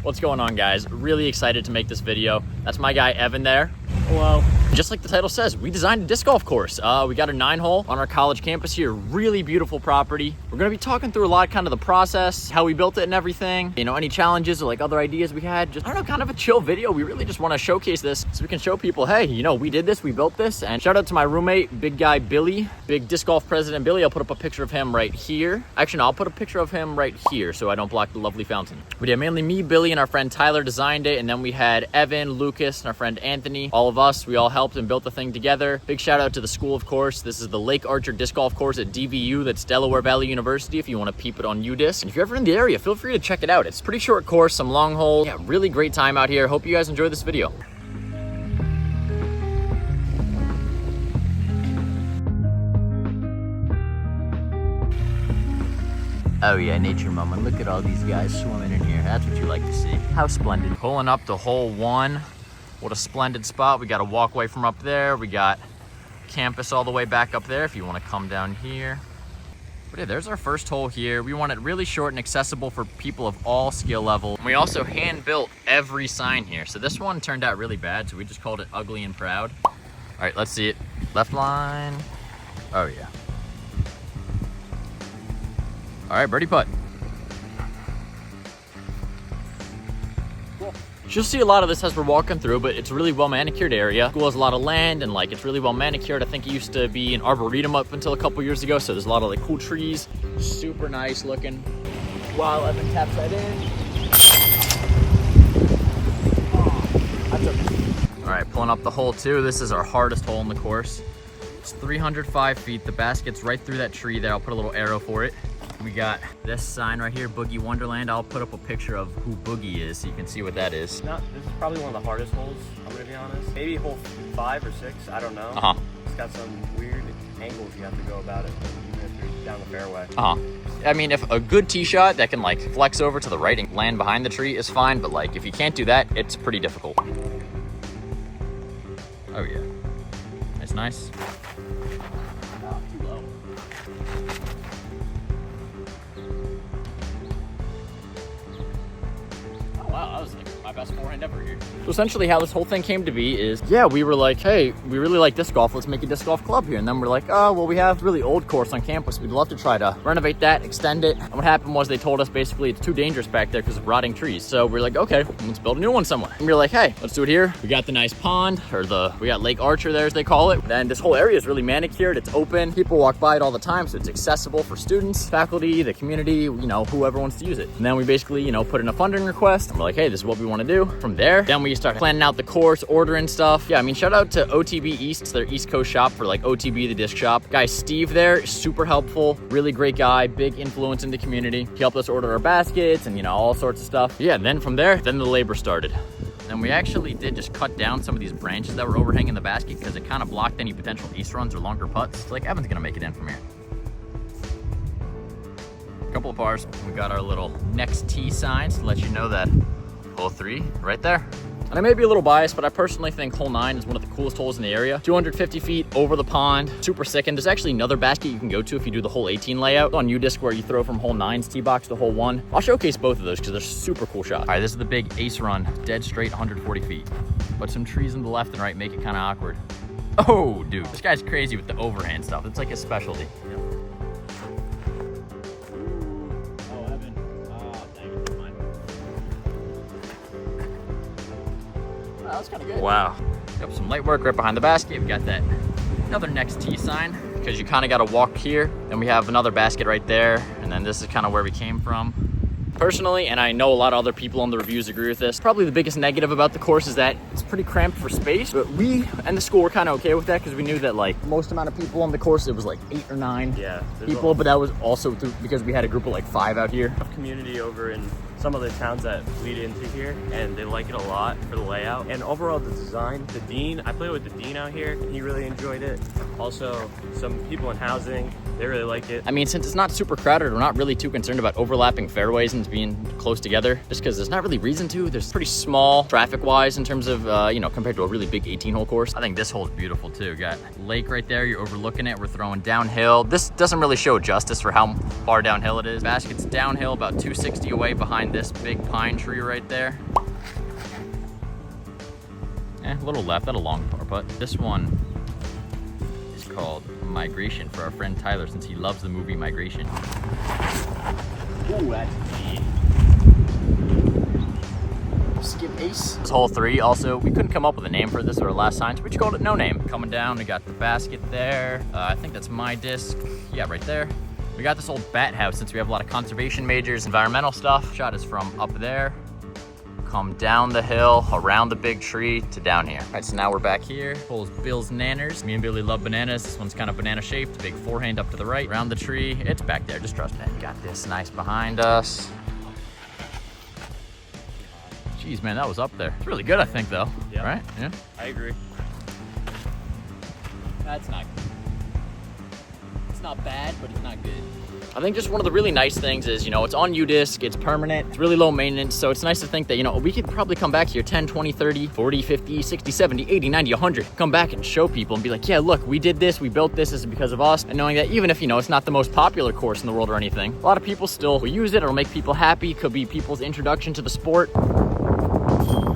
What's going on, guys? Really excited to make this video. That's my guy Evan there. Hello. Just like the title says, we designed a disc golf course. We got a 9-hole on our college campus here. Really beautiful property. We're gonna be talking through a lot, kind of the process, how we built it and everything. You know, any challenges or like other ideas we had. Just, I don't know, kind of a chill video. We really just want to showcase this so we can show people, hey, you know, we did this, we built this. And shout out to my roommate, big guy Billy, big disc golf president Billy. I'll put up a picture of him right here. Actually, no, I'll put a picture of him right here so I don't block the lovely fountain. But yeah, mainly me, Billy, and our friend Tyler designed it. And then we had Evan, Lucas, and our friend Anthony. All of us, we all helped and built the thing together. Big shout out to the school, of course. This is the Lake Archer Disc Golf Course at DVU. That's Delaware Valley University if you want to peep it on UDisc. And if you're ever in the area, feel free to check it out. It's a pretty short course, some long holes. Yeah, really great time out here. Hope you guys enjoy this video. Oh yeah, nature moment. Look at all these guys swimming in here. That's what you like to see. How splendid. Pulling up to hole 1. What a splendid spot. We got a walkway from up there. We got campus all the way back up there if you want to come down here. But yeah, there's our first hole here. We want it really short and accessible for people of all skill levels. We also hand built every sign here. So this one turned out really bad, so we just called it ugly and proud. All right, let's see it. Left line. Oh yeah. All right, birdie putt. You'll see a lot of this as we're walking through, but it's a really well manicured area. School has a lot of land and like it's really well manicured. I think it used to be an arboretum up until a couple years ago, so there's a lot of like cool trees. Super nice looking. While Evan taps that in. Oh, that's okay. All right, pulling up the hole 2. This is our hardest hole in the course. It's 305 feet. The basket's right through that tree there. I'll put a little arrow for it. We got this sign right here, Boogie Wonderland. I'll put up a picture of who Boogie is so you can see what that is. This is probably one of the hardest holes, I'm gonna be honest. Maybe hole 5 or 6, I don't know. It's got some weird angles you have to go about it, even if you're down the fairway. I mean, if a good tee shot that can like flex over to the right and land behind the tree is fine, but like if you can't do that, it's pretty difficult. Oh yeah, that's nice. Wow, that was like my best forehand ever here. So essentially how this whole thing came to be is, yeah, we were like, hey, we really like disc golf. Let's make a disc golf club here. And then we're like, oh, well, we have a really old course on campus. We'd love to try to renovate that, extend it. And what happened was they told us basically it's too dangerous back there because of rotting trees. So we're like, okay, let's build a new one somewhere. And we're like, hey, let's do it here. We got the nice pond, or we got Lake Archer there as they call it. And this whole area is really manicured. It's open. People walk by it all the time. So it's accessible for students, faculty, the community, you know, whoever wants to use it. And then we basically, you know, put in a funding request. And we're like, hey, this is what we want to do. From there, then we start planning out the course, ordering stuff. Yeah, I mean, shout out to OTB East. It's their East Coast shop for like OTB, the disc shop. Guy Steve there, super helpful, really great guy, big influence in the community. He helped us order our baskets and, you know, all sorts of stuff. Yeah, and then from there, then the labor started. And we actually did just cut down some of these branches that were overhanging the basket because it kind of blocked any potential ace runs or longer putts. So like Evan's gonna make it in from here. Couple of pars. We got our little next tee signs to let you know that hole 3 right there. And I may be a little biased, but I personally think hole 9 is one of the coolest holes in the area. 250 feet over the pond, super sick. And there's actually another basket you can go to if you do the hole 18 layout on UDisc where you throw from hole 9's tee box to hole 1. I'll showcase both of those because they're super cool shots. All right, this is the big ace run, dead straight 140 feet. But some trees on the left and right make it kind of awkward. Oh, dude, this guy's crazy with the overhand stuff. It's like his specialty. Yep. That's kind of good. Wow. Got some light work right behind the basket. We got that another next tee sign because you kind of got to walk here. Then we have another basket right there. And then this is kind of where we came from. Personally, and I know a lot of other people on the reviews agree with this, probably the biggest negative about the course is that it's pretty cramped for space, but we and the school were kind of okay with that because we knew that like most amount of people on the course, it was like 8 or 9 people, but that was also because we had a group of like 5 out here. Community over in some of the towns that lead into here, and they like it a lot for the layout and overall the design. The dean, I played with the dean out here, he really enjoyed it. Also, some people in housing, they really like it. I mean, since it's not super crowded, we're not really too concerned about overlapping fairways and being close together, just because there's not really reason to. There's pretty small traffic-wise in terms of, you know, compared to a really big 18-hole course. I think this hole's beautiful too. Got lake right there, you're overlooking it. We're throwing downhill. This doesn't really show justice for how far downhill it is. Basket's downhill, about 260 away behind behind this big pine tree right there. A little left, not a long par, but this one is called Migration for our friend Tyler, since he loves the movie Migration. Ooh, that's neat. Skip ace. This hole 3, also, we couldn't come up with a name for this or last sign, so we just called it no name. Coming down, we got the basket there. I think that's my disc. Yeah, right there. We got this old bat house, since we have a lot of conservation majors, environmental stuff. Shot is from up there. Come down the hill, around the big tree to down here. All right, so now we're back here. Hole is Bill's Nanners. Me and Billy love bananas. This one's kind of banana shaped, big forehand up to the right. Around the tree, it's back there, just trust me. Got this nice behind us. Jeez, man, that was up there. It's really good, I think, though. Yeah. Right? Yeah. I agree. That's not good. It's not bad, but it's not good. I think just one of the really nice things is, you know, it's on U-disc, it's permanent, it's really low maintenance, so it's nice to think that, you know, we could probably come back here 10, 20, 30, 40, 50, 60, 70, 80, 90, 100. Come back and show people and be like, yeah, look, we did this, we built this is because of us. And knowing that even if, you know, it's not the most popular course in the world or anything, a lot of people still will use it. It'll make people happy. Could be people's introduction to the sport.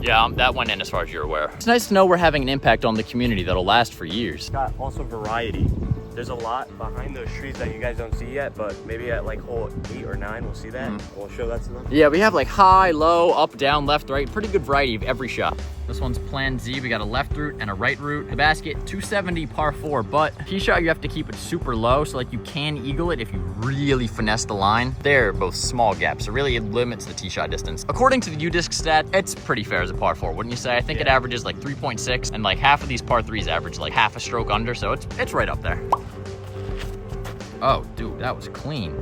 Yeah, that went in as far as you're aware. It's nice to know we're having an impact on the community that'll last for years. Got also variety. There's a lot behind those trees that you guys don't see yet, but maybe at like hole 8 or 9 we'll see that. We'll show that to them. Yeah, we have like high, low, up, down, left, right. Pretty good variety of every shot. This one's Plan Z. We got a left route and a right route. The basket, 270 par 4, but tee shot you have to keep it super low, so like you can eagle it if you really finesse the line. They're both small gaps, so really it limits the tee shot distance. According to the U-disc stat, it's pretty fair as a par 4, wouldn't you say? I think it averages like 3.6, and like half of these par 3s average like half a stroke under, so it's right up there. Oh, dude, that was clean.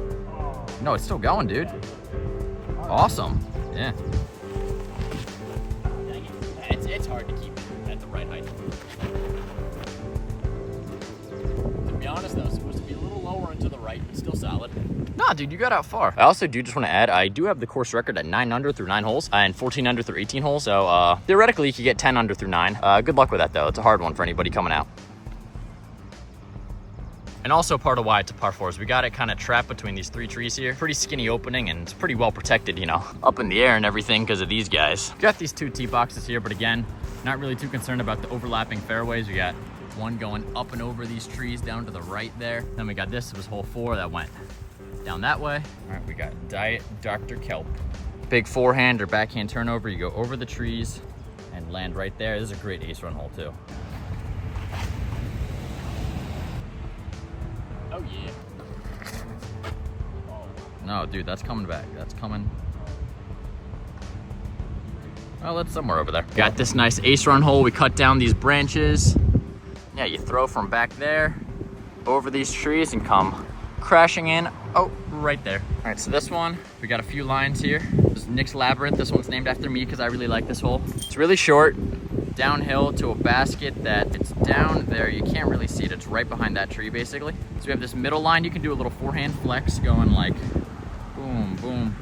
No, it's still going, dude. Awesome. Yeah. It's hard to keep it at the right height. To be honest, though, it's supposed to be a little lower and to the right, but still solid. Nah, dude, you got out far. I also do just want to add, I do have the course record at 9 under through 9 holes and 14 under through 18 holes. So theoretically, you could get 10 under through 9. Good luck with that, though. It's a hard one for anybody coming out. And also part of why it's a par 4 is we got it kind of trapped between these 3 trees here. Pretty skinny opening, and it's pretty well protected, you know, up in the air and everything because of these guys. Got these 2 tee boxes here, but again, not really too concerned about the overlapping fairways. We got one going up and over these trees down to the right there. Then we got this was hole 4 that went down that way. All right, we got Diet Dr. Kelp. Big forehand or backhand turnover. You go over the trees and land right there. This is a great ace run hole too. Oh yeah. No, dude, that's coming back. That's coming. Well, it's somewhere over there. Got this nice ace run hole. We cut down these branches. Yeah, you throw from back there over these trees and come crashing in. Oh, right there. All right, so this one, we got a few lines here. This is Nick's Labyrinth. This one's named after me because I really like this hole. It's really short, downhill to a basket that it's down there. You can't really see it. It's right behind that tree, basically. So we have this middle line. You can do a little forehand flex going like boom, boom.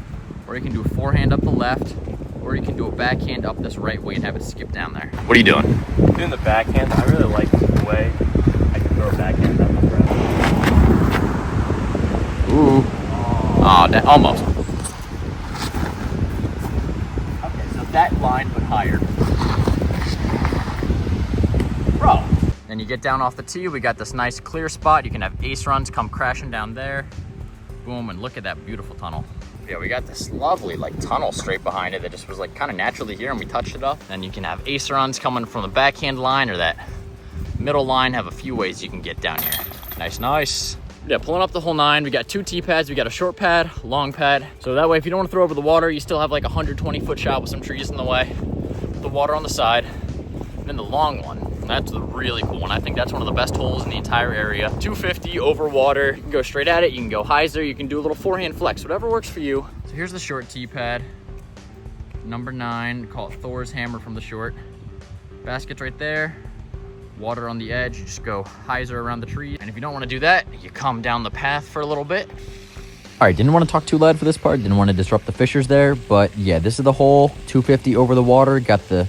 Or you can do a forehand up the left, or you can do a backhand up this right way and have it skip down there. What are you doing? Doing the backhand, I really like the way I can throw a backhand up the ground. Ooh. Oh, almost. Okay, so that line, but higher. Bro. Then you get down off the tee, we got this nice clear spot. You can have ace runs come crashing down there. Boom, and look at that beautiful tunnel. Yeah, we got this lovely like tunnel straight behind it that just was like kind of naturally here, and we touched it up. Then you can have ace runs coming from the backhand line or that middle line. Have a few ways you can get down here. Nice, nice. Yeah, pulling up the whole 9. We got 2 tee pads. We got a short pad, long pad. So that way, if you don't want to throw over the water, you still have like a 120-foot shot with some trees in the way. The water on the side. And then the long one, that's the really cool one. I think that's one of the best holes in the entire area. 250 over water. You can go straight at it. You can go hyzer. You can do a little forehand flex, whatever works for you. So here's the short tee pad. Number 9, call it Thor's hammer from the short. Basket's right there. Water on the edge, you just go hyzer around the tree. And if you don't want to do that, you come down the path for a little bit. All right, didn't want to talk too loud for this part. Didn't want to disrupt the fishers there. But yeah, this is the hole, 250 over the water. Got the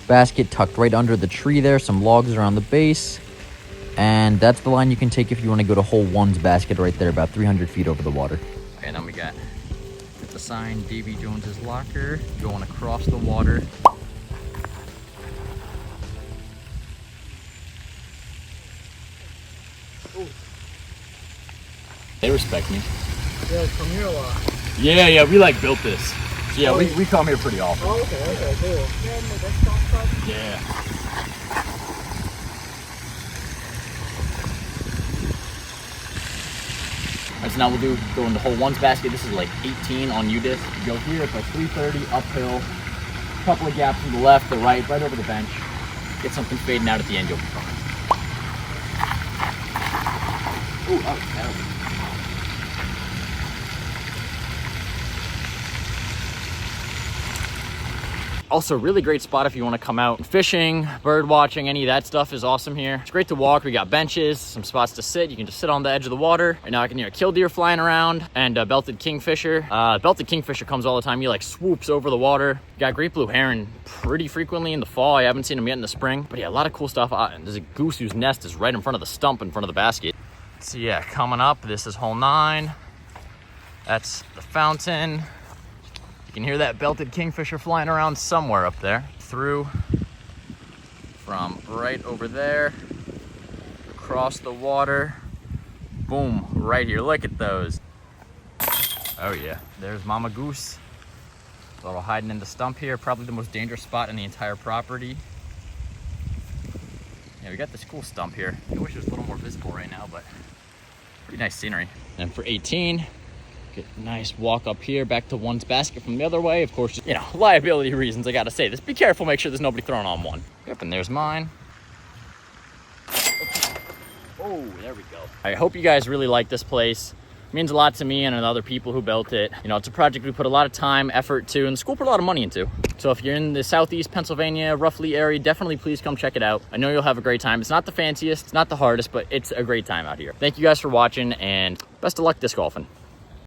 basket tucked right under the tree there. Some logs around the base. And that's the line you can take if you want to go to hole 1's basket right there, about 300 feet over the water. Okay, and then we got the Signed Davy Jones's locker, going across the water. Ooh. They respect me. Yeah, it's from here a lot. Yeah, we like built this. So yeah, we come here pretty often. Oh, okay, cool. Yeah. Alright, so now we'll go in the hole ones basket. This is like 18 on U-disc. You go here, it's like 330 uphill. Couple of gaps to the left, the right over the bench. Get something fading out at the end, you'll be fine. Ooh, that was terrible. Also, really great spot if you want to come out fishing, bird watching, any of that stuff is awesome here. It's great to walk. We got benches, some spots to sit. You can just sit on the edge of the water. And now I can hear killdeer flying around and belted kingfisher. Belted kingfisher comes all the time. He like swoops over the water. Got great blue heron pretty frequently in the fall. I haven't seen him yet in the spring. But yeah, a lot of cool stuff. There's a goose whose nest is right in front of the stump in front of the basket. So yeah, coming up, this is hole 9. That's the fountain. You can hear that belted kingfisher flying around somewhere up there. Through from right over there, across the water, boom, right here. Look at those. Oh yeah, there's Mama Goose. A little hiding in the stump here, probably the most dangerous spot in the entire property. Yeah, we got this cool stump here. I wish it was a little more visible right now, but pretty nice scenery. And for 18, get a nice walk up here back to one's basket from the other way. Of course, you know, liability reasons, I gotta say this. Be careful, make sure there's nobody throwing on one. Yep, and there's mine. Oh, there we go. I hope you guys really like this place. It means a lot to me and other people who built it. You know, it's a project we put a lot of time, effort to, and the school put a lot of money into. So if you're in the Southeast Pennsylvania, roughly area, definitely please come check it out. I know you'll have a great time. It's not the fanciest, it's not the hardest, but it's a great time out here. Thank you guys for watching, and best of luck disc golfing.